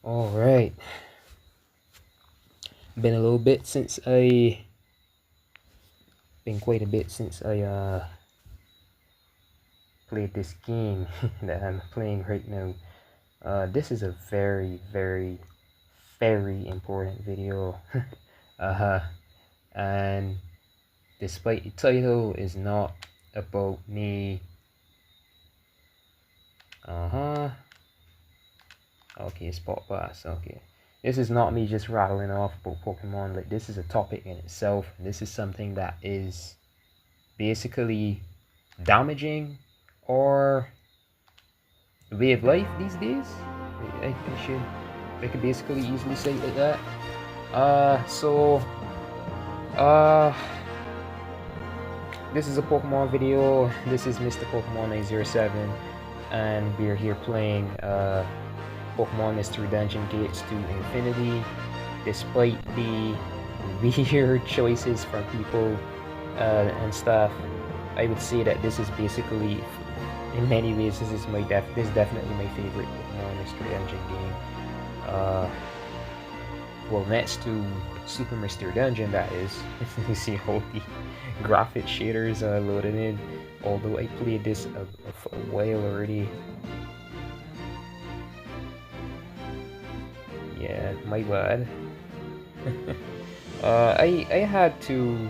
All right, been a little bit since been quite a bit since I played this game that I'm playing right now. This is a very important video. uh, and despite the title is not about me. Okay, spot pass. Okay, this is not me just rattling off about Pokemon. Like, this is a topic in itself. This is something that is basically damaging or way of life these days. I could basically easily say it like that. So this is a Pokemon video. This is Mr. Pokemon 907, and we're here playing Pokemon Mystery Dungeon Gates to Infinity. Despite the weird choices from people and stuff, I would say that this is basically, in many ways, this is definitely my favorite Pokemon Mystery Dungeon game. Well, next to Super Mystery Dungeon, that is. You see all the graphic shaders loaded in. Although I played this for a while already. Yeah, my bad. I had to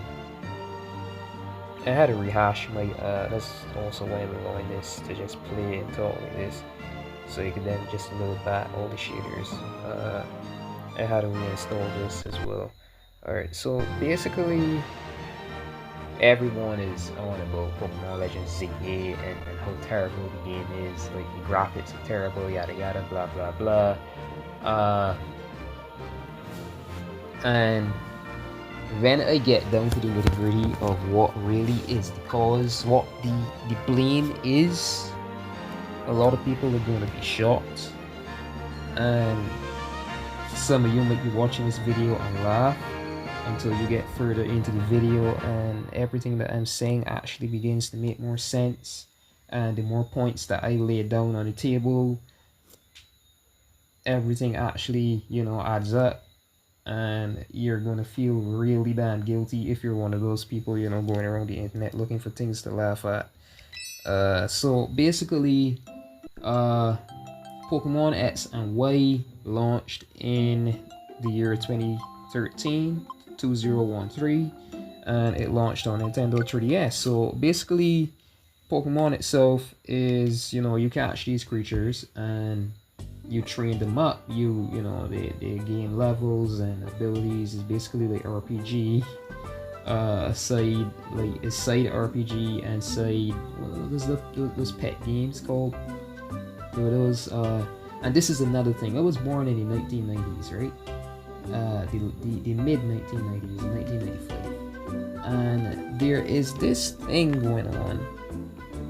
rehash my that's also why I'm allowing this to just play and talk like this, so you can then just load back all the shaders. I had to reinstall this as well. Alright, so basically everyone is on about Pokemon Legends Z-A and how terrible the game is. Like, the graphics are terrible, yada yada, blah blah blah. And when I get down to the nitty gritty of what really is the cause, what the blame is, a lot of people are going to be shocked. And some of you might be watching this video and laugh until you get further into the video and everything that I'm saying actually begins to make more sense. And the more points that I lay down on the table, everything actually, adds up. And you're gonna feel really damn guilty if you're one of those people, going around the internet looking for things to laugh at. So basically, Pokemon X and Y launched in the year 2013, 2013, and it launched on Nintendo 3DS. So basically, Pokemon itself is, you catch these creatures and you train them up. They gain levels and abilities. It's basically like RPG. Side RPG and side, what was those pet games called? There were those, and this is another thing. I was born in the 1990s, right? The mid 1990s, 1995, and there is this thing going on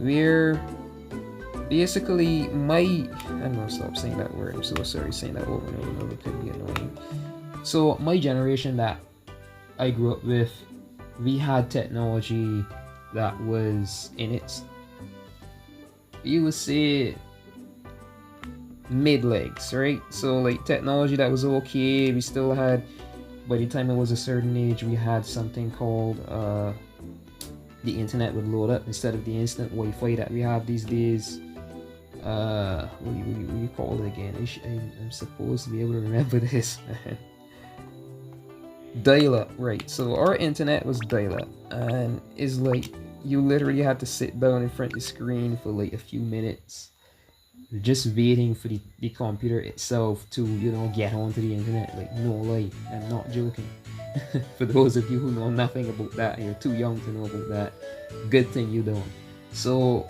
where basically I'm gonna stop saying that word. I'm so sorry saying that over and over. It could be annoying. So my generation that I grew up with, we had technology that was in its, you would say, mid legs, right? So like technology that was okay. We still had, by the time it was a certain age, we had something called the internet would load up instead of the instant Wi-Fi that we have these days. What do you call it again? I'm supposed to be able to remember this. Dial-up, right? So our internet was dial-up, and it's like you literally had to sit down in front of the screen for like a few minutes, just waiting for the computer itself to get onto the internet. Like, no lie, I'm not joking. For those of you who know nothing about that, you're too young to know about that. Good thing you don't. So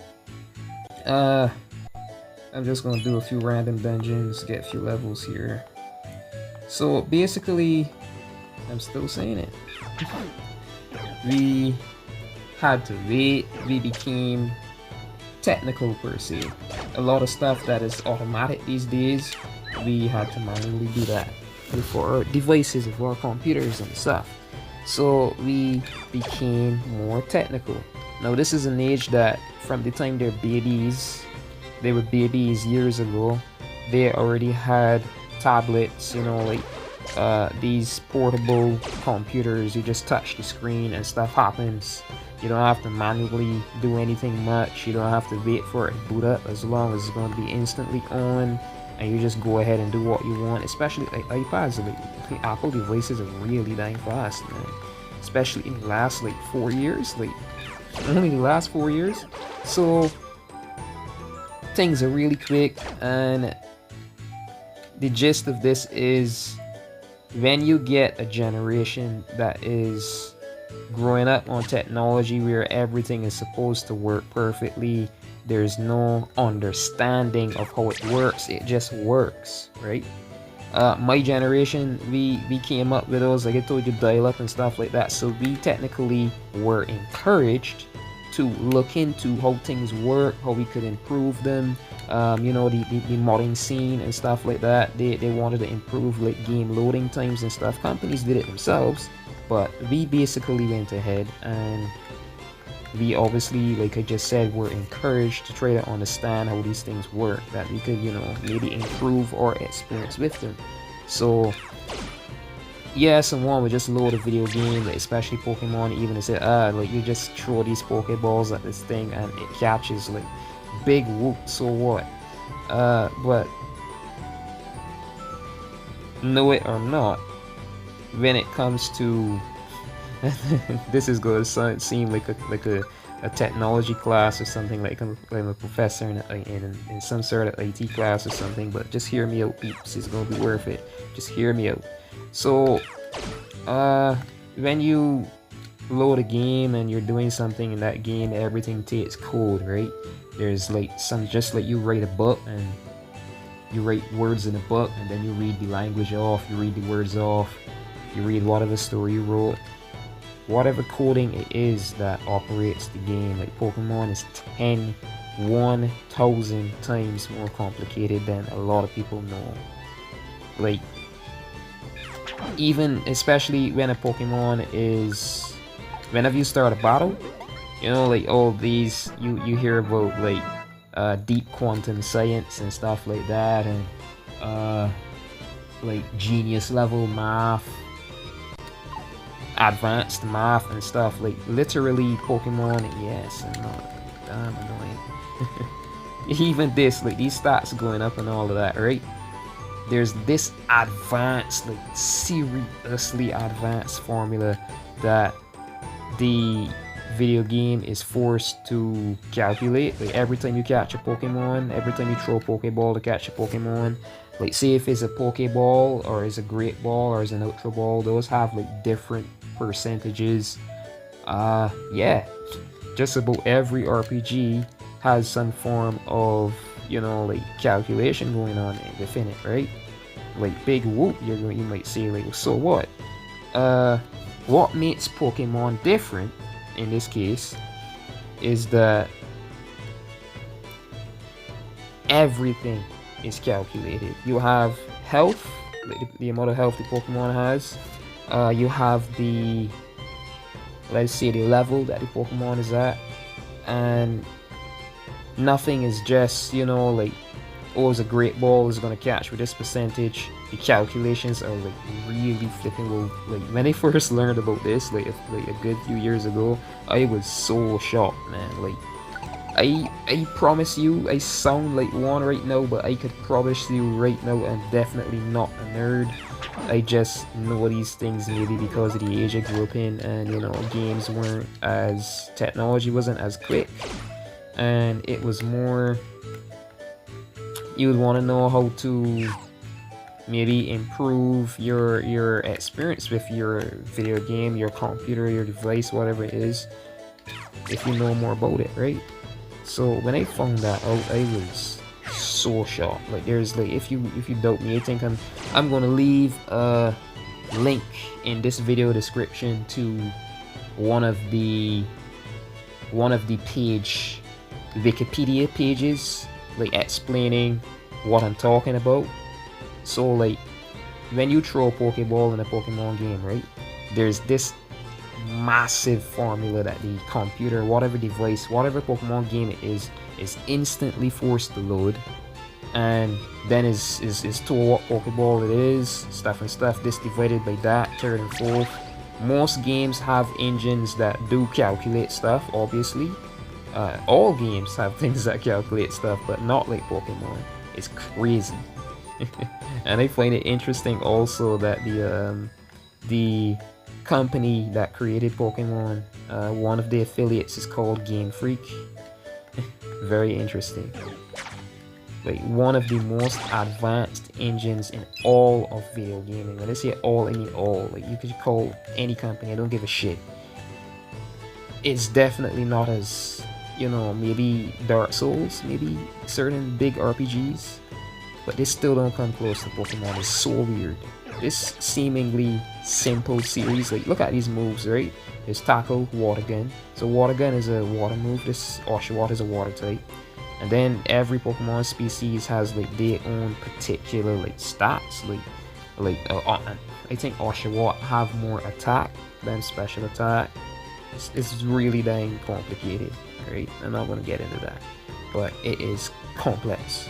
I'm just gonna do a few random dungeons, get a few levels here. So basically, I'm still saying it. We had to wait. We became technical per se. A lot of stuff that is automatic these days, we had to manually do that for our devices, for our computers and stuff. So we became more technical. Now this is an age that from the time they were babies years ago, they already had tablets, you know, like these portable computers. You just touch the screen and stuff happens. You don't have to manually do anything much. You don't have to wait for it to boot up, as long as it's going to be instantly on, and you just go ahead and do what you want. Especially like iPads, like Apple devices are really dang fast, man. Especially in the last like 4 years, like only the last 4 years. So things are really quick, and the gist of this is, when you get a generation that is growing up on technology where everything is supposed to work perfectly, there's no understanding of how it works, it just works, right? My generation, we came up with those, like I told you, dial-up and stuff like that, so we technically were encouraged to look into how things work, how we could improve them. You know, the modding scene and stuff like that, they wanted to improve like game loading times and stuff. Companies did it themselves, but we basically went ahead, and we obviously, like I just said, were encouraged to try to understand how these things work, that we could, you know, maybe improve our experience with them. So yeah, someone would just load a video game, like especially Pokemon, even to say, like you just throw these Pokeballs at this thing and it catches, like big whoop, so what? But know it or not, when it comes to this is going to seem like a technology class or something, like I'm a professor in some sort of IT class or something, but just hear me out, peeps. It's going to be worth it. Just hear me out. So when you load a game and you're doing something in that game, everything takes code, right? There's like just like you write a book and you write words in a book, and then you read the language off, you read the words off, you read whatever story you wrote, whatever coding it is that operates the game. Like Pokemon is 1,000 times more complicated than a lot of people know. Like, even especially when a Pokemon is, whenever you start a battle, you know, like all these, you hear about like deep quantum science and stuff like that, and like genius level math, advanced math and stuff. Like literally Pokemon, yes, and damn annoying. Even this, like these stats going up and all of that, right? There's this advanced, like seriously advanced formula that the video game is forced to calculate. Like every time you catch a Pokemon, every time you throw a Pokeball to catch a Pokemon, like say if it's a Pokeball or is a Great Ball or is an Ultra Ball, those have like different percentages. Yeah, just about every RPG has some form of, you know, like calculation going on within it, right? Like big whoop, you might say, like, so what? What makes Pokemon different in this case is that everything is calculated. You have health, the amount of health the Pokemon has. You have the, let's say, the level that the Pokemon is at, and nothing is just, you know, like, oh, it's a Great Ball is gonna catch with this percentage. The calculations are like really flipping low. Like when I first learned about this, like a good few years ago, I was so shocked, man. Like I promise you, I sound like one right now, but I could promise you right now, I'm definitely not a nerd. I just know these things maybe because of the age I grew up in, and you know, games weren't as, technology wasn't as quick, and it was more, you would want to know how to maybe improve your experience with your video game, your computer, your device, whatever it is, if you know more about it, right? So when I found that out, I was so shocked. Like there's like, if you doubt me, I think I'm gonna leave a link in this video description to one of the Wikipedia pages, like explaining what I'm talking about. So like when you throw a Pokeball in a Pokemon game, right, there's this massive formula that the computer, whatever device, whatever Pokemon game it is instantly forced to load, and then is told what Pokeball it is, stuff and stuff. This divided by that, third and fourth. Most games have engines that do calculate stuff, obviously. All games have things that calculate stuff, but not like Pokemon. It's crazy. And I find it interesting also that the company that created Pokemon, one of the affiliates is called Game Freak. Very interesting. Like one of the most advanced engines in all of video gaming. When I say all, I mean all. Like you could call any company, I don't give a shit. It's definitely not as, you know, maybe Dark Souls, maybe certain big RPGs, but they still don't come close to Pokemon. It's so weird. This seemingly simple series, like look at these moves, right? There's Tackle, Water Gun. So Water Gun is a water move. This Oshawott is a water type. And then every Pokemon species has like their own particular like stats. I think Oshawott have more attack than special attack. It's really dang complicated, right? I'm not gonna get into that, but it is complex.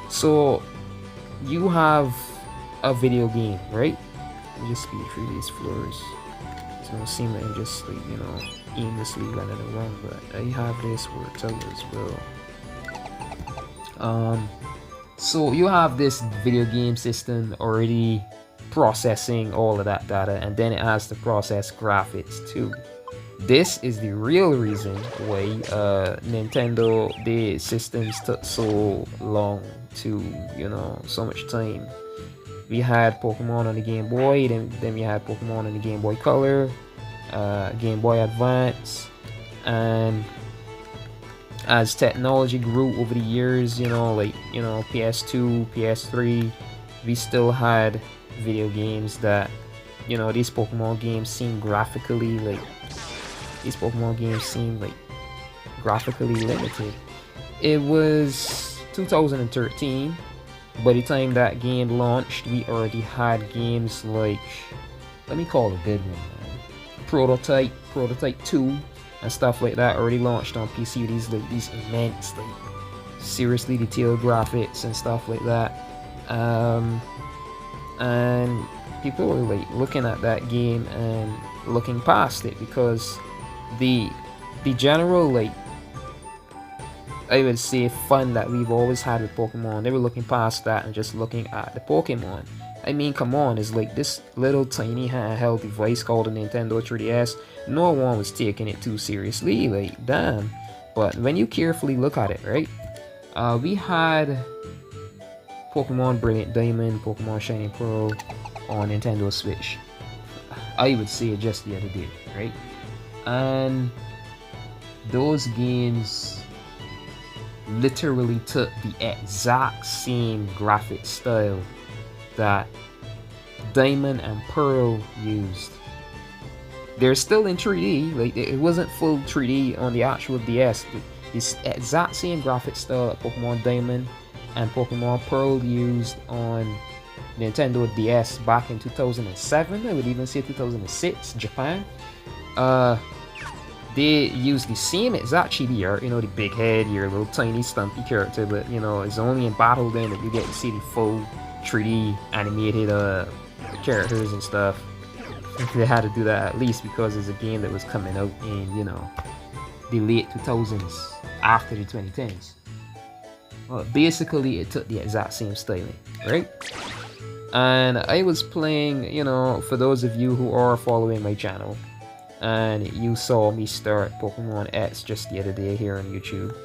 So you have a video game, right? You just speed through these floors. It's gonna seem like I'm just like, you know, aimlessly running around, but I have this word tell as well. So you have this video game system already processing all of that data, and then it has to process graphics too. This is the real reason why Nintendo, the systems took so long to, you know, so much time. We had Pokemon on the Game Boy, then we had Pokemon on the Game Boy Color, Game Boy Advance, and as technology grew over the years, you know, like, you know, PS2, PS3, we still had video games that, you know, these Pokemon games seem graphically like, graphically limited. It was 2013. By the time that game launched, we already had games like, let me call it a good one, man. Prototype 2, and stuff like that already launched on PC with these immense, like, seriously detailed graphics and stuff like that. And people were like looking at that game and looking past it, because the general, like, I would say, fun that we've always had with Pokemon, they were looking past that and just looking at the Pokemon. I mean, come on, it's like this little tiny handheld device called a Nintendo 3DS. No one was taking it too seriously, like, damn. But when you carefully look at it, right? We had Pokemon Brilliant Diamond, Pokemon Shining Pearl on Nintendo Switch. I would say just the other day, right? And those games literally took the exact same graphic style that Diamond and Pearl used. They're still in 3D, like it wasn't full 3D on the actual DS. This exact same graphic style that Pokemon Diamond and Pokemon Pearl used on Nintendo DS back in 2007, I would even say 2006, Japan. They use the same exact chibi art, you know, the big head, your little tiny stumpy character, but, you know, it's only in battle then that you get to see the full 3D animated characters and stuff. They had to do that at least because it's a game that was coming out in, you know, the late 2000s, after the 2010s. Well, basically it took the exact same styling, right? And I was playing, you know, for those of you who are following my channel, and you saw me start Pokemon X just the other day here on YouTube.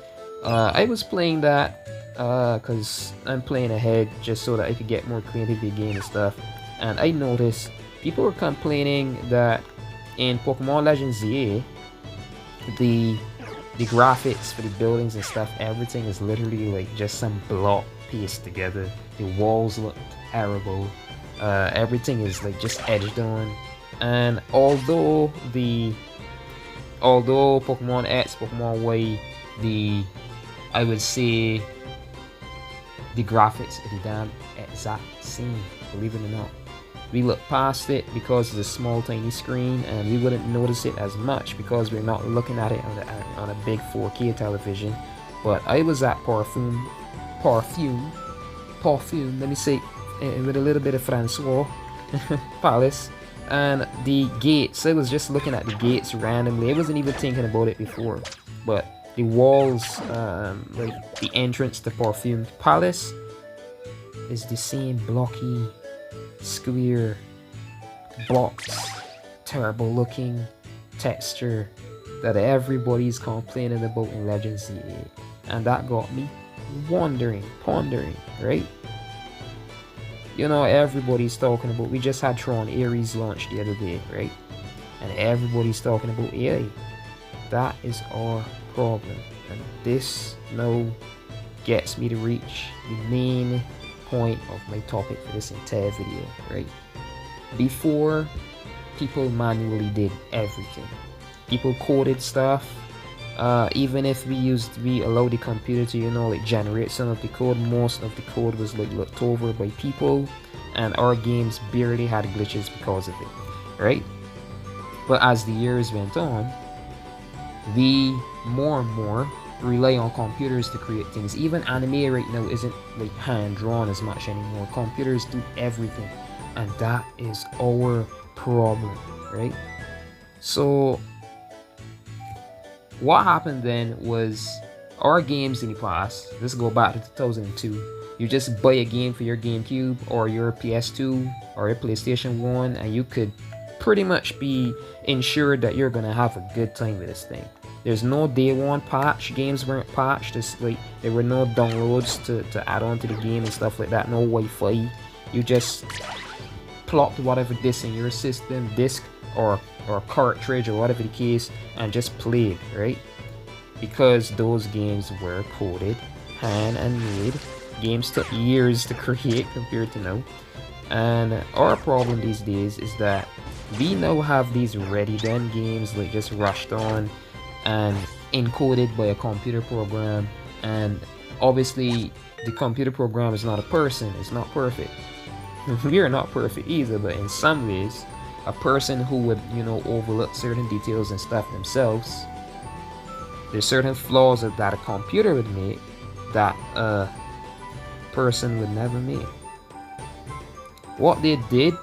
I was playing that because I'm playing ahead just so that I could get more creative in the game and stuff. And I noticed people were complaining that in Pokémon Legends Z-A, the graphics for the buildings and stuff, everything is literally like just some block pieced together. The walls look terrible. Everything is like just edged on. And although Pokemon X, Pokemon Y, I would say the graphics are the damn exact same, believe it or not. We look past it because it's a small tiny screen, and we wouldn't notice it as much because we're not looking at it on a big 4K television. But I was at Parfume perfume, let me say, with a little bit of Francois Palace. And the gates, I was just looking at the gates randomly. I wasn't even thinking about it before, but the walls, like the entrance to Perfume Palace, is the same blocky, square blocks, terrible looking texture that everybody's complaining about in Legends Z-A. And that got me wondering, pondering, right? You know, everybody's talking about, we just had Tron Ares launch the other day, right? And everybody's talking about AI. That is our problem. And this now gets me to reach the main point of my topic for this entire video, right? Before, people manually did everything. People coded stuff. Even if we allowed the computer to, you know, like generate some of the code, most of the code was like looked over by people, and our games barely had glitches because of it, right? But as the years went on, we more and more rely on computers to create things. Even anime right now isn't like hand drawn as much anymore. Computers do everything, and that is our problem, right? So what happened then was, our games in the past, let's go back to 2002, you just buy a game for your GameCube or your PS2 or your PlayStation 1, and you could pretty much be ensured that you're gonna have a good time with this thing. There's no day one patch, games weren't patched, it's like there were no downloads to add on to the game and stuff like that, no Wi-Fi. You just plopped whatever disc in your system, disc or cartridge or whatever the case, and just played, right? Because those games were coded, hand and made. Games took years to create compared to now. And our problem these days is that we now have these ready done games, like just rushed on and encoded by a computer program, and obviously the computer program is not a person, it's not perfect. We are not perfect either, but in some ways, a person who would, you know, overlook certain details and stuff themselves, there's certain flaws that a computer would make that a person would never make. What they did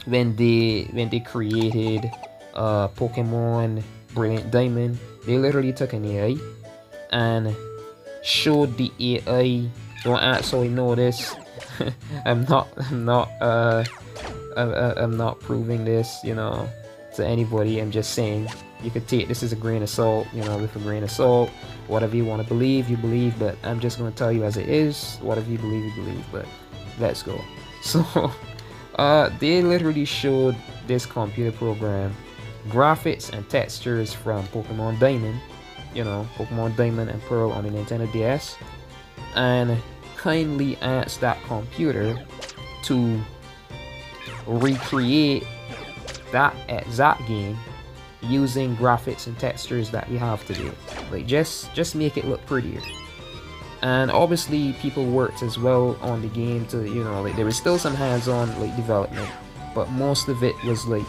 when they created Pokemon Brilliant Diamond, they literally took an AI and showed the AI. Don't actually know this. I'm not proving this, you know, to anybody. I'm just saying you could take this as a grain of salt, you know, with a grain of salt. Whatever you want to believe, you believe, but I'm just going to tell you as it is. Whatever you believe, but let's go. So they literally showed this computer program graphics and textures from Pokemon Diamond, you know, Pokemon Diamond and Pearl on the Nintendo DS, and kindly asked that computer to recreate that exact game using graphics and textures that we have today. Like just make it look prettier. And obviously people worked as well on the game to, you know, like there was still some hands-on like development, but most of it was like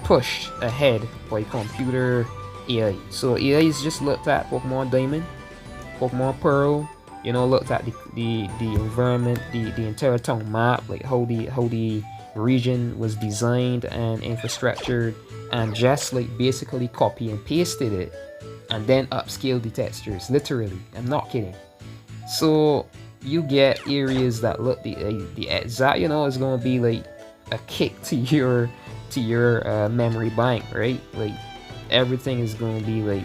pushed ahead by computer AI. So AI's just looked at Pokemon Diamond, Pokemon Pearl, you know, looked at the environment, the entire town map, like how the region was designed and infrastructured, and just like basically copy and pasted it and then upscale the textures. Literally, I'm not kidding. So you get areas that look the exact, you know, it's gonna be like a kick to your memory bank, right? Like everything is gonna be like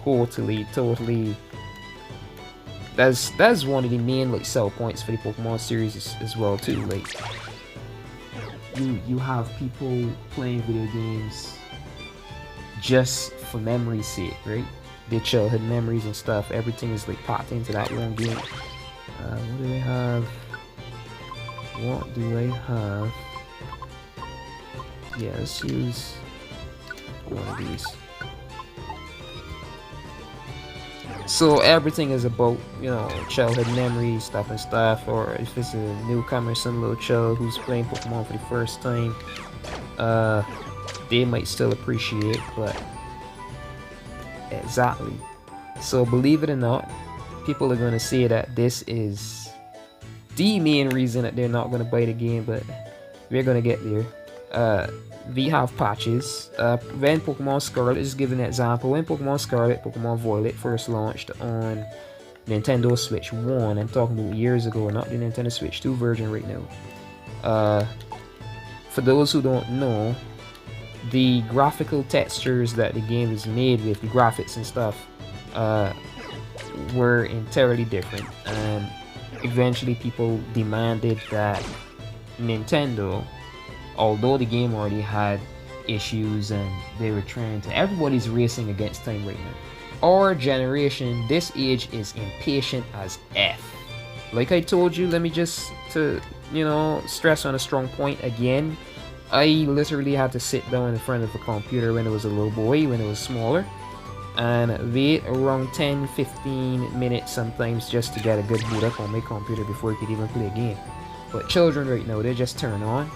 totally. That's one of the main like sell points for the Pokemon series as well too. Like you have people playing video games just for memory's sake, right? Their childhood memories and stuff. Everything is like packed into that one game. What do I have? Yeah, let's use one of these. So everything is about, you know, childhood memories, stuff and stuff. Or if it's a newcomer, some little child who's playing Pokemon for the first time, they might still appreciate, but exactly. So believe it or not, people are going to say that this is the main reason that they're not gonna buy the game, but we're gonna get there. We have patches. When Pokemon Scarlet is given an example, when Pokemon Scarlet, Pokemon Violet first launched on Nintendo Switch 1, I'm talking about years ago, not the Nintendo Switch 2 version right now. For those who don't know, the graphical textures that the game is made with, the graphics and stuff, were entirely different, and eventually people demanded that Nintendo, although the game already had issues and they were trying to, everybody's racing against time right now. Our generation, this age, is impatient as F. Like I told you, let me just stress on a strong point again. I literally had to sit down in front of a computer when I was a little boy, when I was smaller, and wait around 10-15 minutes sometimes just to get a good boot up on my computer before I could even play a game. But children right now, they just turn on,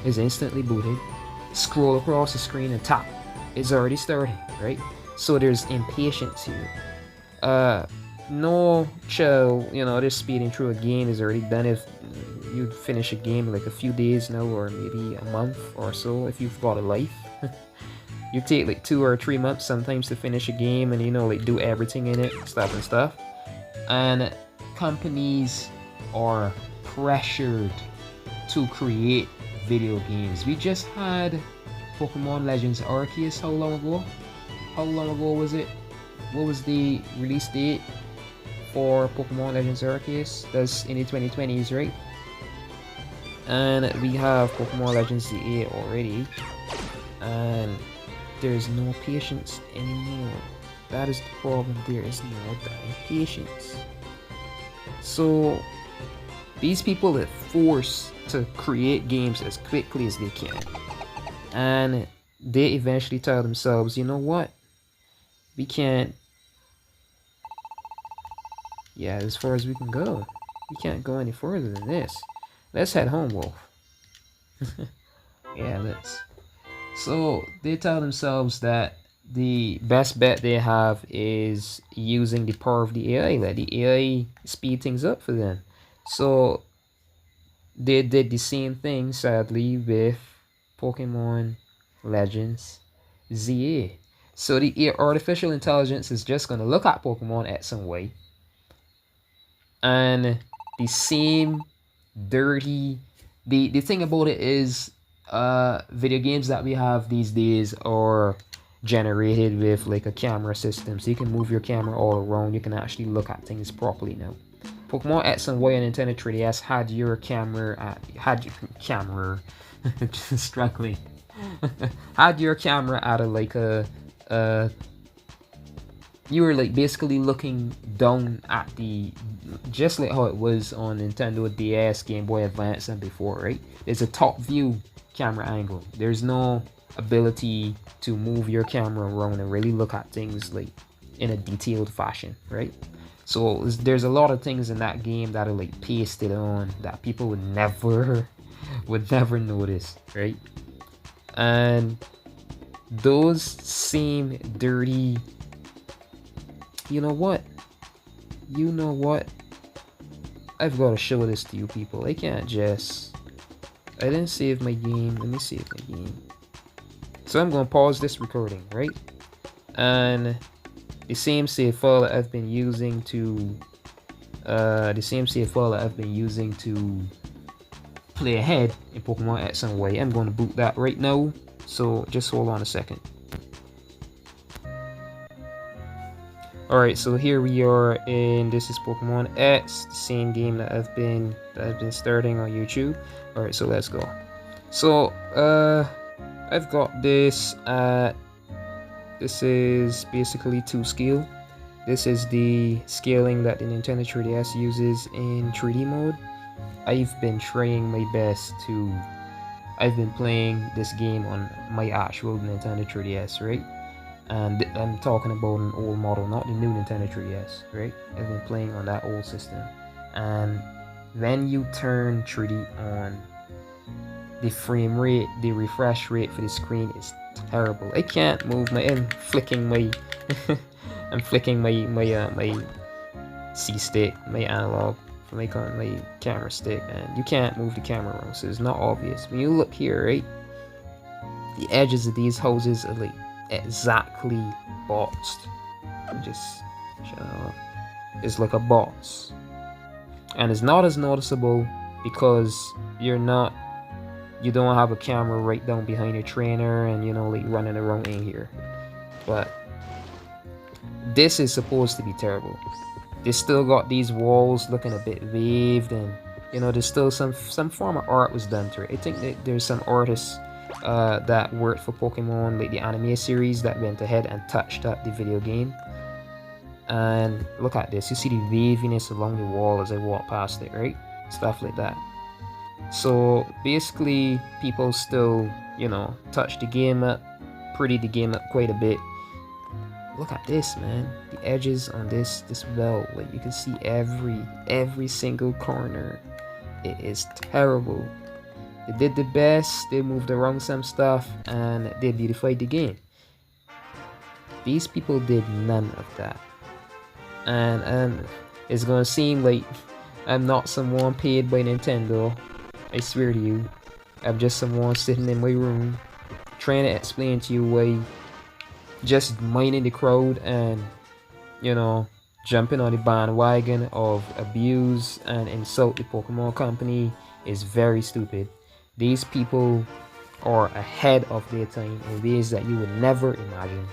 is instantly booted, scroll across the screen and tap, it's already starting, right? So there's impatience here. No child, just speeding through a game is already done if you finish a game in like a few days now, or maybe a month or so if you've got a life. You take like 2 or 3 months sometimes to finish a game, and like do everything in it, stuff. And companies are pressured to create video games. We just had Pokémon Legends Z-A. How long ago was it? What was the release date for Pokémon Legends Z-A? That's in the 2020s, right? And we have Pokémon Legends Z-A already, and there's no patience anymore. That is the problem. There is no damn patience. So these people are forced to create games as quickly as they can, and they eventually tell themselves, you know what, we can't, as far as we can go, we can't go any further than this. Let's head home, Wolf. Let's. So they tell themselves that the best bet they have is using the power of the AI. Let the AI speed things up for them. So they did the same thing, sadly, with Pokemon Legends Z-A. So the artificial intelligence is just going to look at Pokemon at some way, and the same dirty, the thing about it is, video games that we have these days are generated with like a camera system, so you can move your camera all around. You can actually look at things properly now. Pokemon X and Y and Nintendo 3DS had your camera struggling had your camera at a you were like basically looking down at the, just like how it was on Nintendo DS, Game Boy Advance and before, right? There's a top view camera angle. There's no ability to move your camera around and really look at things like in a detailed fashion, right? So there's a lot of things in that game that are like pasted on that people would never notice, right? And those same dirty, you know what? I've got to show this to you people. I can't just, I didn't save my game. Let me save my game. So I'm going to pause this recording, right? And the same save file that I've been using to play ahead in Pokemon X and Y, I'm going to boot that right now. So just hold on a second. Alright, so here we are, and this is Pokemon X, the same game that I've been starting on YouTube. Alright, so let's go. So I've got this this is basically 2 scale. This is the scaling that the Nintendo 3DS uses in 3D mode. I've been trying my best to, I've been playing this game on my actual Nintendo 3DS, right? And I'm talking about an old model, not the new Nintendo 3DS, right? I've been playing on that old system. And when you turn 3D on, the frame rate, the refresh rate for the screen is terrible. I can't move I'm flicking my my C stick, my analog from like on my camera stick, and you can't move the camera around, so it's not obvious. When you look here, right, the edges of these houses are like exactly boxed. Just it's like a box, and it's not as noticeable because you don't have a camera right down behind your trainer and like running around in here. But this is supposed to be terrible. They still got these walls looking a bit waved, and there's still some form of art was done to it. I think that there's some artists that worked for Pokemon, like the anime series, that went ahead and touched up the video game. And look at this, you see the waviness along the wall as I walk past it, right? Stuff like that. So basically people still touch the game up, pretty the game up quite a bit. Look at this, man, the edges on this well, like you can see every single corner. It is terrible. They did the best, they moved around some stuff, and they beautified the game. These people did none of that. And it's gonna seem like I'm not someone paid by Nintendo. I swear to you, I'm just someone sitting in my room trying to explain to you why just minding the crowd and jumping on the bandwagon of abuse and insult the Pokemon company is very stupid. These people are ahead of their time in ways that you would never imagine.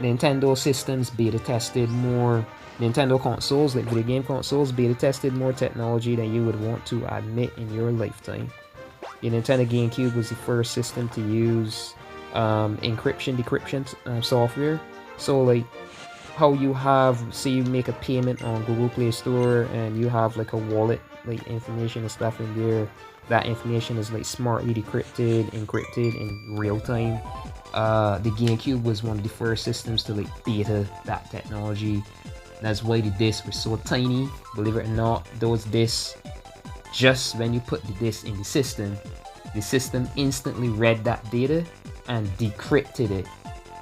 Nintendo systems beta tested more, Nintendo consoles, like video game consoles, beta tested more technology than you would want to admit in your lifetime. The Nintendo GameCube was the first system to use decryption software. So like how you have, say you make a payment on Google Play Store and you have like a wallet like information and stuff in there, that information is like smartly encrypted in real time. The GameCube was one of the first systems to like beta that technology. That's why the discs were so tiny. Believe it or not, those discs, just when you put the disc in the system instantly read that data and decrypted it.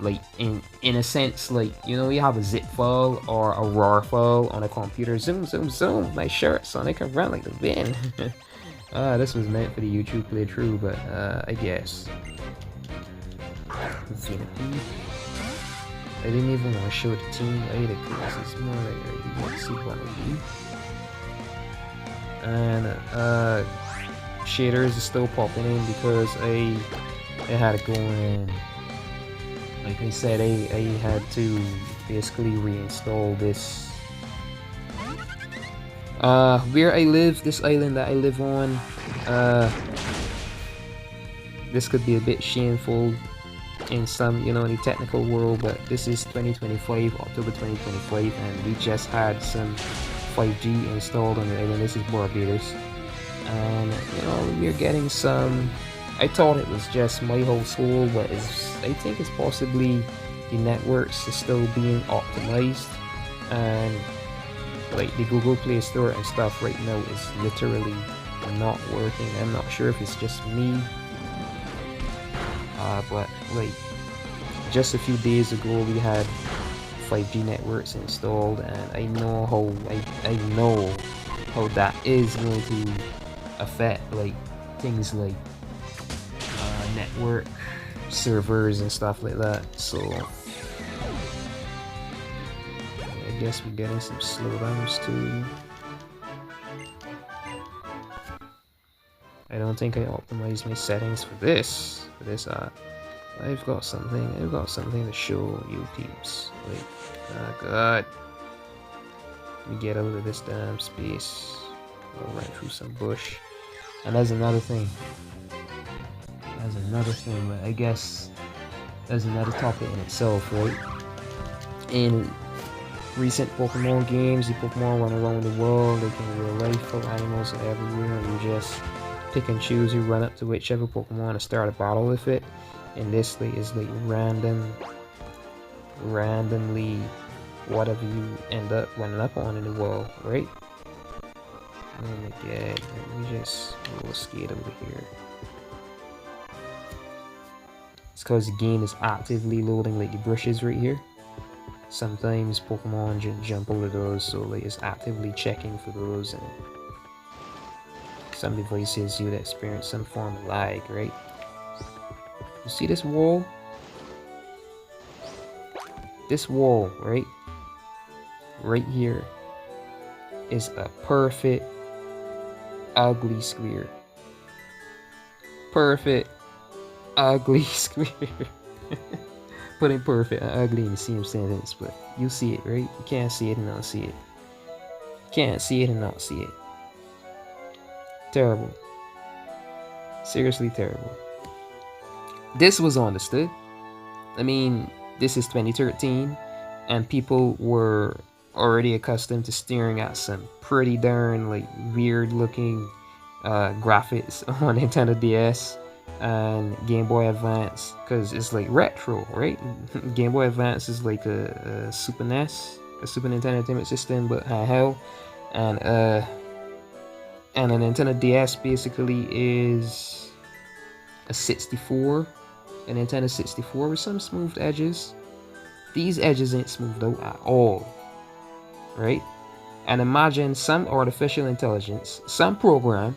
Like in a sense, like you have a zip file or a RAR file on a computer. Zoom, my shirt, so they can run like the wind. This was meant for the YouTube playthrough, but I guess. Vinipede. I didn't even want to show the team either because it's more like you want to see one of you. And shaders are still popping in because I had it going. Like I said, I had to basically reinstall this. Where I live, this island that I live on, this could be a bit shameful in some, in the technical world, but this is 2025, October 2025, and we just had some 5G installed on the island. This is Barbados, and we're getting some. I thought it was just my household, but I think it's possibly the networks are still being optimized, and like the Google Play Store and stuff right now is literally not working. I'm not sure if it's just me, but like just a few days ago we had 5G networks installed, and I know how that is going to affect like things like network servers and stuff like that. So I guess we're getting some slowdowns too. I don't think I optimized my settings for this I've got something to show you peeps. Like, oh god, let me get out of this damn space. I'll run through some bush. And there's another thing, but I guess there's another topic in itself, right? In recent Pokemon games, the Pokemon run around the world, like in real life, full animals are everywhere, and you just pick and choose who run up to whichever Pokemon and start a battle with it. And this like is like randomly whatever you end up running up on in the world, right? Oh my god, let me just roll skate over here. It's because the game is actively loading like the brushes right here. sometimes Pokemon jump over those, so like it's actively checking for those, and some devices you'd experience some form of lag, right? You see this wall? This wall, right? Right here is a perfect ugly square. Perfect ugly square. Putting perfect and ugly in the same sentence, but you see it, right? You can't see it and not see it. You can't see it and not see it. Terrible. Seriously terrible. This was understood. I mean, this is 2013, and people were already accustomed to staring at some pretty darn like weird looking graphics on Nintendo DS and Game Boy Advance, because it's like retro, right? Game Boy Advance is like a Super NES, a Super Nintendo Entertainment System, but handheld, and a Nintendo DS basically is a 64, a Nintendo 64 with some smoothed edges. These edges ain't smoothed out at all, right? And imagine some artificial intelligence, some program,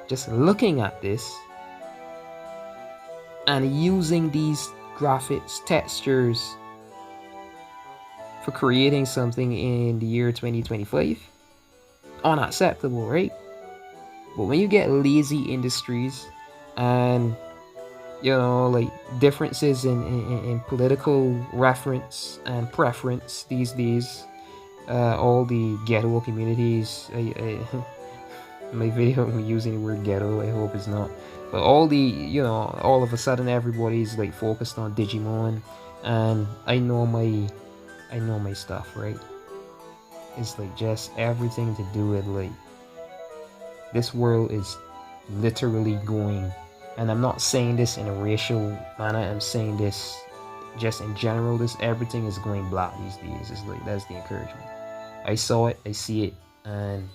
just looking at this and using these graphics, textures for creating something in the year 2025. Unacceptable, right? But when you get lazy industries and, you know, like differences in political reference and preference these days, all the ghetto communities, my video I'm using the word ghetto, I hope it's not, but all the, you know, all of a sudden everybody's like focused on Digimon, and I know my stuff, right? It's like just everything to do with like, this world is literally going, and I'm not saying this in a racial manner, I'm saying this just in general, this everything is going black these days. It's like, that's the encouragement. I saw it, I see it, and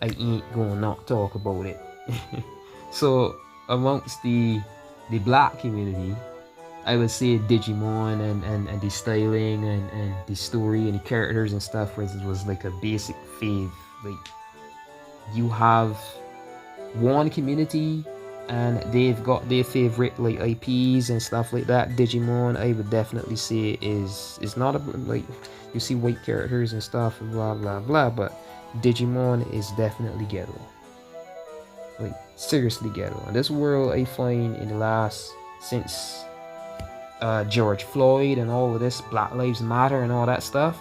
I ain't gonna not talk about it. So amongst the black community, I would say Digimon and the styling and the story and the characters and stuff was like a basic fave. Like, you have one community and they've got their favorite like IPs and stuff like that. Digimon, I would definitely say is not a, like, you see white characters and stuff and blah blah blah, but Digimon is definitely ghetto. Like, seriously ghetto. And this world, I find, in the last, since George Floyd and all of this Black Lives Matter and all that stuff,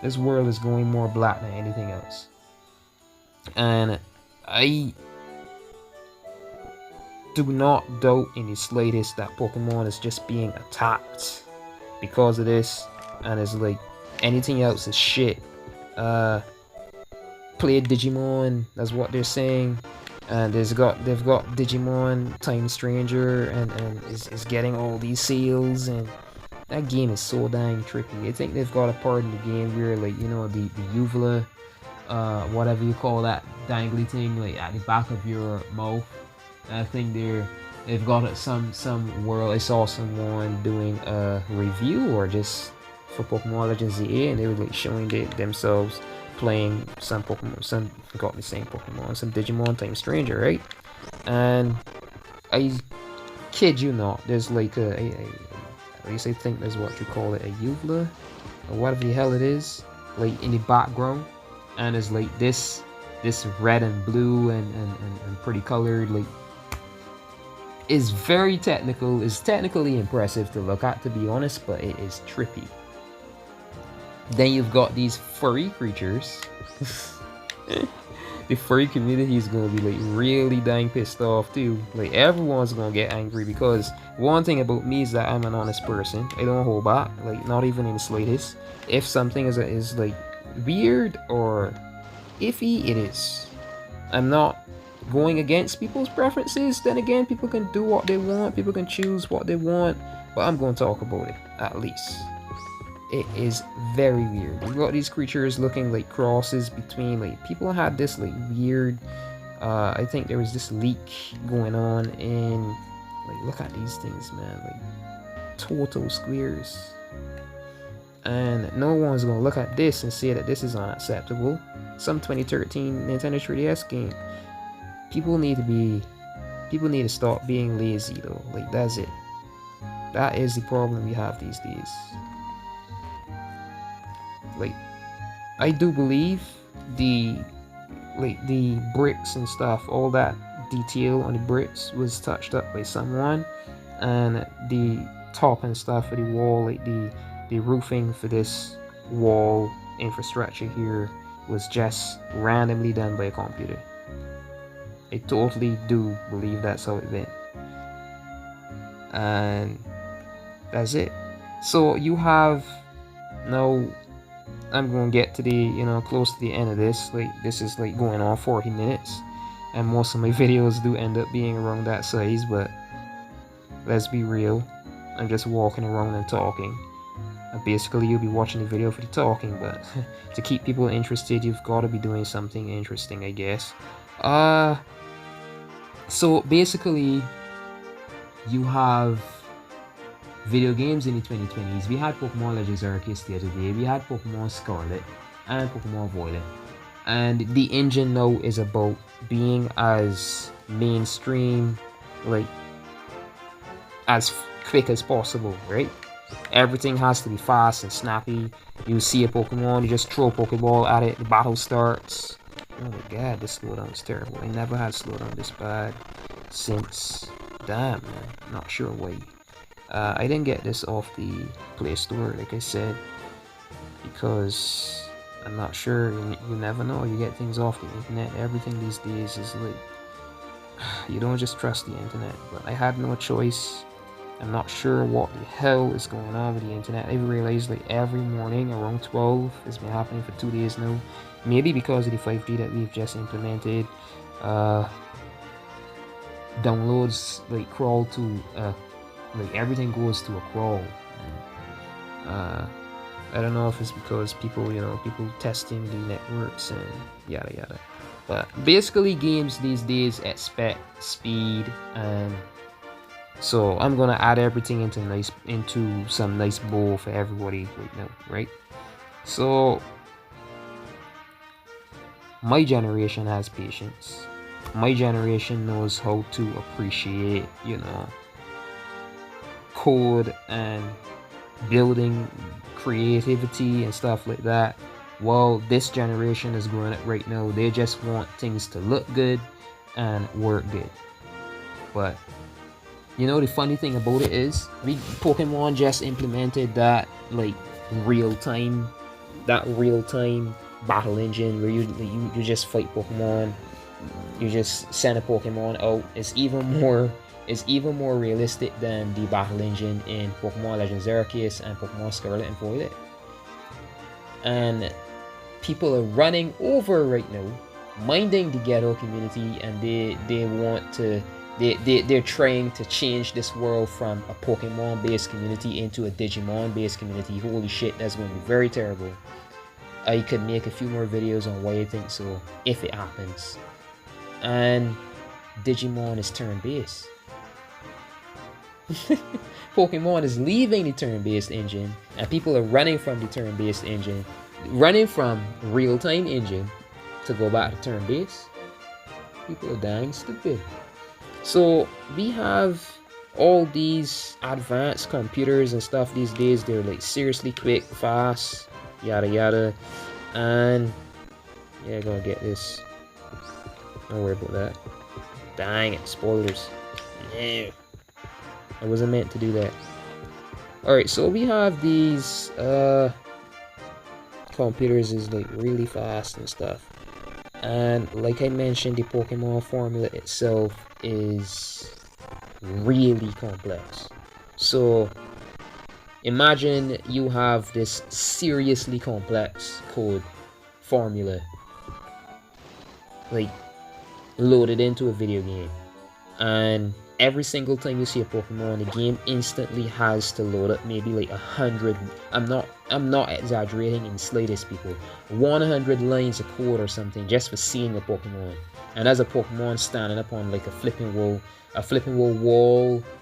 this world is going more black than anything else. And I do not doubt in the slightest that Pokemon is just being attacked because of this, and it's like anything else is shit. Play Digimon, that's what they're saying, and they've got Digimon Time Stranger and is getting all these sales, and that game is so dang tricky. I think they've got a part in the game where, like, you know, the uvula, whatever you call that dangly thing, like at the back of your mouth. And I think they've got it some world. I saw someone doing a review or just for Pokemon Legends Z-A, and they were like showing themselves playing some Pokemon, some got the same Pokemon, some Digimon Time Stranger, right? And I kid you not, there's like at least I think that's what you call it, a uvula or whatever the hell it is, like in the background, and it's like this red and blue and pretty colored, like, is very technical. It's technically impressive to look at, to be honest, but it is trippy. Then you've got these furry creatures. The furry community is gonna be like really dang pissed off too. Like, everyone's gonna get angry, because one thing about me is that I'm an honest person. I don't hold back, like, not even in the slightest. If something is like weird or iffy, it is. I'm not going against people's preferences. Then again, people can do what they want, people can choose what they want, but I'm going to talk about it at least. It is very weird. You've got these creatures looking like crosses between, like, people had this like weird, I think there was this leak going on in, like, look at these things, man, like total squares. and no one's gonna look at this and say that this is unacceptable. Some 2013 Nintendo 3DS game. People need to stop being lazy though. Like, that's it. That is the problem we have these days. Like, I do believe the bricks and stuff, all that detail on the bricks was touched up by someone, and the top and stuff of the wall, like the roofing for this wall infrastructure here, was just randomly done by a computer. I totally do believe that's how it went. And that's it. So you have now, I'm gonna get to the close to the end of this. Like, this is like going on 40 minutes, and most of my videos do end up being around that size, but let's be real, I'm just walking around and talking. And basically you'll be watching the video for the talking, but to keep people interested, you've got to be doing something interesting, I guess. So basically you have video games in the 2020s. We had Pokémon Legends Z-A the other day, we had Pokémon Scarlet and Pokémon Violet, and the engine now is about being as mainstream, like as quick as possible, right? Everything has to be fast and snappy. You see a Pokemon, you just throw a Pokeball at it, the battle starts. Oh my god, this slowdown is terrible. I never had slowdown this bad since, damn man, not sure why. I didn't get this off the Play Store, like I said, because I'm not sure. You never know. You get things off the internet. Everything these days is like, you don't just trust the internet. But I had no choice. I'm not sure what the hell is going on with the internet. I realized like every morning around 12, it's been happening for 2 days now. Maybe because of the 5G that we've just implemented. Downloads like crawl to like everything goes to a crawl. I don't know if it's because people testing the networks and yada yada, but basically games these days expect speed, and so I'm gonna add everything into some nice bowl for everybody right now, right? So my generation has patience. My generation knows how to appreciate, code and building creativity and stuff like that. While this generation is growing up right now, they just want things to look good and work good. But the funny thing about it is, Pokemon just implemented that like real-time battle engine where you just fight Pokemon. You just send a Pokemon out. It's even more realistic than the battle engine in Pokémon Legends Z-A and Pokémon Scarlet and Violet. And people are running over right now, minding the ghetto community, and they're trying to change this world from a Pokemon based community into a Digimon based community. Holy shit, that's going to be very terrible. I could make a few more videos on why I think so, if it happens. And Digimon is turn-based. Pokemon is leaving the turn-based engine, and people are running from the turn-based engine, running from real-time engine to go back to turn-based. People are dying stupid. So we have all these advanced computers and stuff these days. They're like seriously quick, fast, yada yada, and yeah, gonna get this. Don't worry about that. Dang it, spoilers. Yeah, I wasn't meant to do that. Alright, so we have these computers is like really fast and stuff, and like I mentioned, the Pokemon formula itself is really complex. So imagine you have this seriously complex code formula like loaded into a video game, and every single time you see a Pokemon, the game instantly has to load up maybe like 100, I'm not exaggerating in the slightest, people, 100 lines of code or something just for seeing a Pokemon. And as a Pokemon standing up on like a flipping wall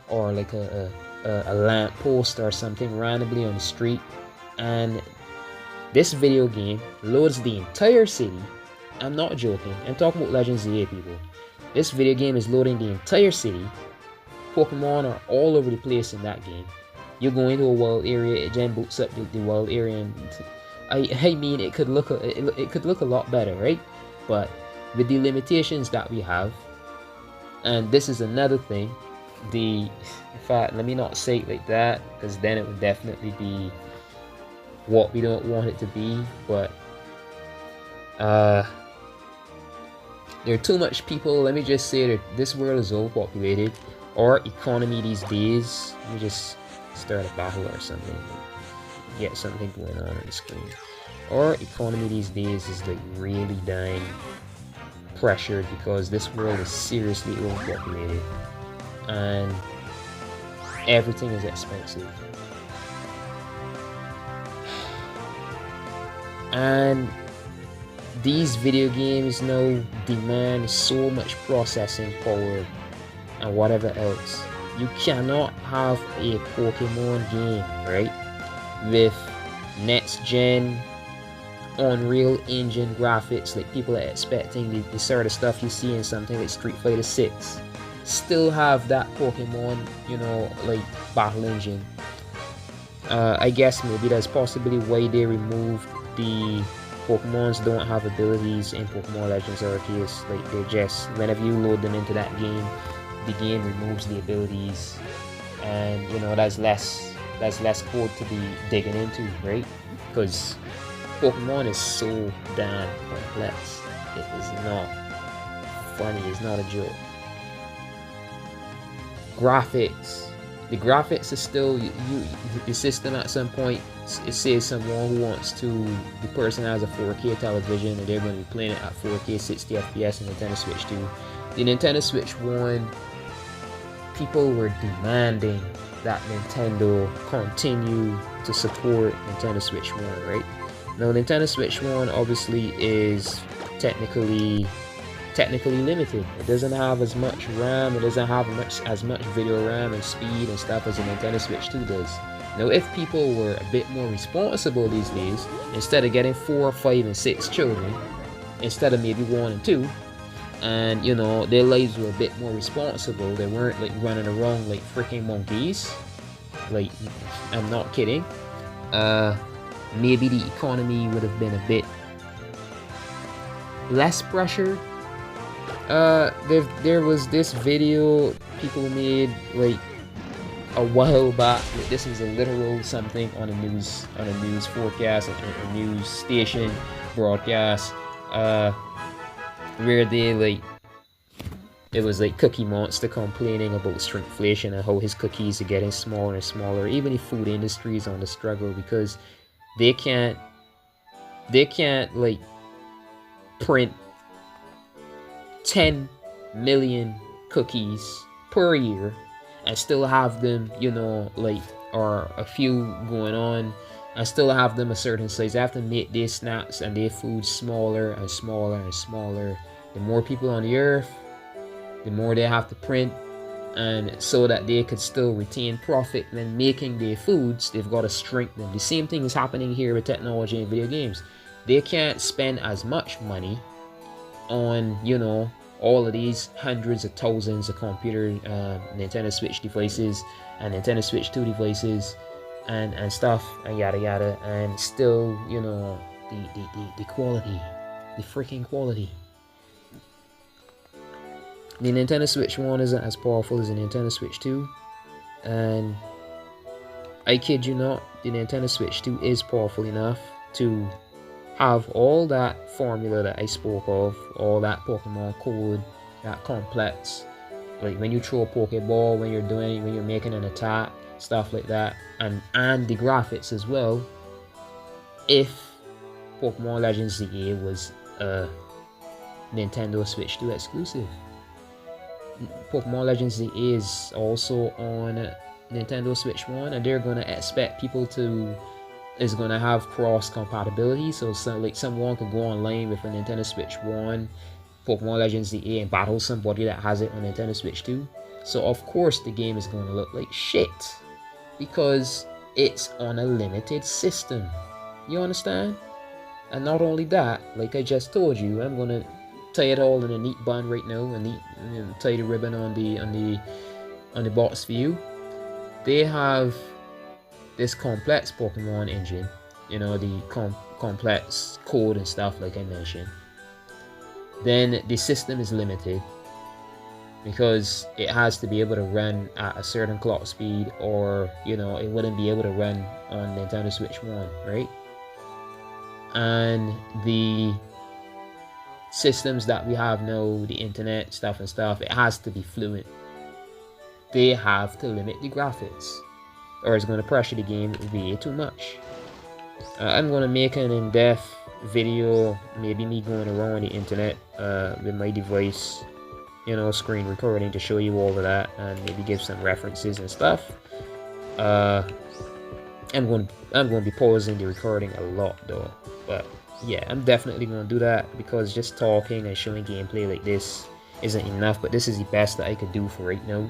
or like a lamp post or something randomly on the street, and this video game loads the entire city. I'm not joking. I'm talking about Legends Z-A, people. This video game is loading the entire city. Pokemon are all over the place in that game. You go into a wild area, it then boots up the wild area, and I mean, it could look a lot better, right? But with the limitations that we have, and this is another thing, in fact, let me not say it like that, because then it would definitely be what we don't want it to be. But there are too much people. Let me just say that this world is overpopulated. Our economy these days, let me just start a battle or something, get something going on the screen. Our economy these days is like really dying, pressured, because this world is seriously overpopulated and everything is expensive. And these video games now demand so much processing power and whatever else. You cannot have a Pokemon game, right, with next gen Unreal Engine graphics like people are expecting, the sort of stuff you see in something like Street Fighter 6. Still have that Pokemon, you know, like battle engine. I guess maybe that's possibly why they removed the Pokemons don't have abilities in Pokemon Legends Arceus. Like, they just, whenever you load them into that game, the game removes the abilities, and you know, that's less code to be digging into, right? Because Pokemon is so damn complex. It is not funny, it's not a joke. Graphics, the graphics are still, the system at some point, it says someone who wants to, the person has a 4K television and they're going to be playing it at 4K 60 FPS on Nintendo Switch 2. The Nintendo Switch 1, people were demanding that Nintendo continue to support Nintendo Switch 1, right? Now Nintendo Switch 1 obviously is technically limited. It doesn't have as much RAM, it doesn't have as much video RAM and speed and stuff as a Nintendo Switch 2 does. Now if people were a bit more responsible these days, instead of getting 4, 5, and 6 children, instead of maybe 1 and 2, and you know, their lives were a bit more responsible, they weren't like running around like freaking monkeys, like, I'm not kidding, maybe the economy would have been a bit less pressured. There was this video people made like a while back. Like, this is a literal something on a news forecast, a news station broadcast, where they like, it was like Cookie Monster complaining about shrinkflation and how his cookies are getting smaller and smaller. Even the food industry is on the struggle because they can't like print 10 million cookies per year and still have them, you know, like, or a few going on, and still have them a certain size. They have to make their snacks and their food smaller and smaller and smaller. The more people on the earth, the more they have to print, and so that they could still retain profit when making their foods, they've got to shrink them. The same thing is happening here with technology and video games. They can't spend as much money on, you know, all of these hundreds of thousands of computer Nintendo Switch devices and Nintendo Switch 2 devices and stuff and yada yada, and still, you know, the quality, the freaking quality. The Nintendo Switch 1 isn't as powerful as the Nintendo Switch 2, and I kid you not, the Nintendo Switch 2 is powerful enough to have all that formula that I spoke of, all that Pokemon code, that complex, like when you throw a Pokeball, when you're making an attack, stuff like that, and the graphics as well, if Pokemon Legends Z-A was a Nintendo Switch 2 exclusive. Pokemon Legends Z-A is also on Nintendo Switch 1, and they're going to expect people to, is going to have cross compatibility, so like someone could go online with a Nintendo Switch 1 Pokemon Legends Z-A and battle somebody that has it on Nintendo Switch 2. So of course the game is going to look like shit, because it's on a limited system. You understand? And not only that, like I just told you, I'm gonna tie it all in a neat bun right now, and tie the ribbon on the box for you. They have this complex Pokemon engine, you know, the complex code and stuff like I mentioned. Then the system is limited because it has to be able to run at a certain clock speed, or you know, it wouldn't be able to run on Nintendo Switch 1, right? And the systems that we have now, the internet stuff and stuff, it has to be fluent. They have to limit the graphics, or it's going to pressure the game way too much. I'm going to make an in-depth video, maybe me going around the internet with my device, you know, screen recording, to show you all of that, and maybe give some references and stuff. I'm going to be pausing the recording a lot though, but yeah, I'm definitely going to do that, because just talking and showing gameplay like this isn't enough, but this is the best that I could do for right now.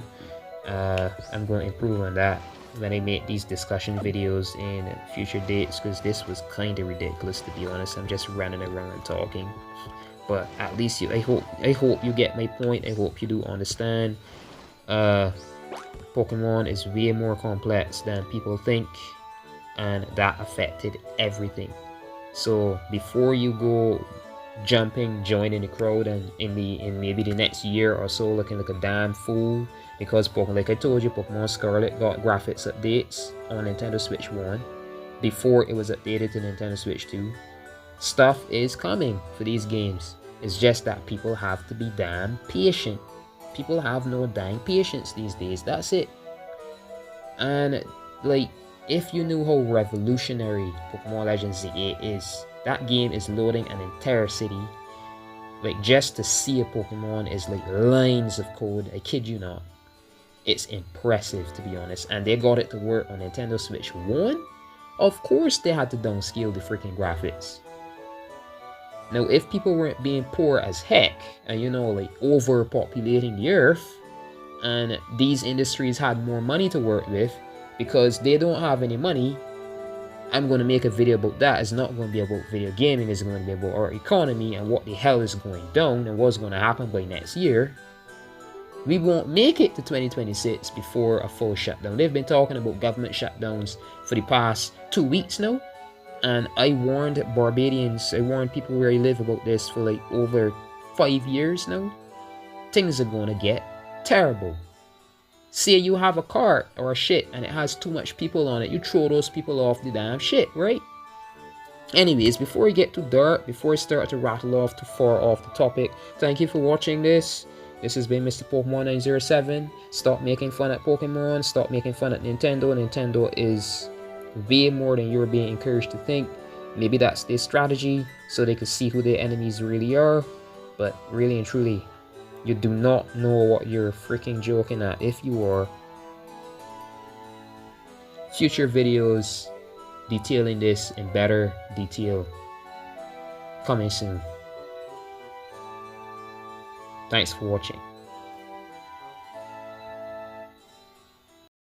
I'm going to improve on that when I make these discussion videos in future dates, because this was kind of ridiculous, to be honest. I'm just running around and talking, but at least I hope you get my point. I hope you do understand. Pokemon is way more complex than people think, and that affected everything. So before you go joining the crowd, and in maybe the next year or so looking like a damn fool, because Pokemon, like I told you, Pokemon Scarlet got graphics updates on Nintendo Switch 1 before it was updated to Nintendo Switch 2. Stuff is coming for these games. It's just that people have to be damn patient. People have no dang patience these days. That's it. And like, if you knew how revolutionary Pokémon Legends Z-A is, that game is loading an entire city. Like, just to see a Pokemon is like lines of code. I kid you not. It's impressive, to be honest. And they got it to work on Nintendo Switch 1. Of course they had to downscale the freaking graphics. Now, if people weren't being poor as heck, and you know, like overpopulating the earth, and these industries had more money to work with, because they don't have any money, I'm going to make a video about that. It's not going to be about video gaming. It's going to be about our economy and what the hell is going down and what's going to happen by next year. We won't make it to 2026 before a full shutdown. They've been talking about government shutdowns for the past 2 weeks now, and I warned Barbadians, I warned people where I live about this for like over 5 years now. Things are going to get terrible. Say you have a cart or a shit and it has too much people on it, you throw those people off the damn shit, right? Anyways, before we get too dark, before I start to rattle off too far off the topic, thank you for watching this. This has been Mr. Pokemon 907. Stop making fun at Pokemon, stop making fun at Nintendo. Nintendo is way more than you're being encouraged to think. Maybe that's their strategy, so they could see who their enemies really are. But really and truly, you do not know what you're freaking joking at. If you are, future videos detailing this in better detail coming soon. Thanks for watching.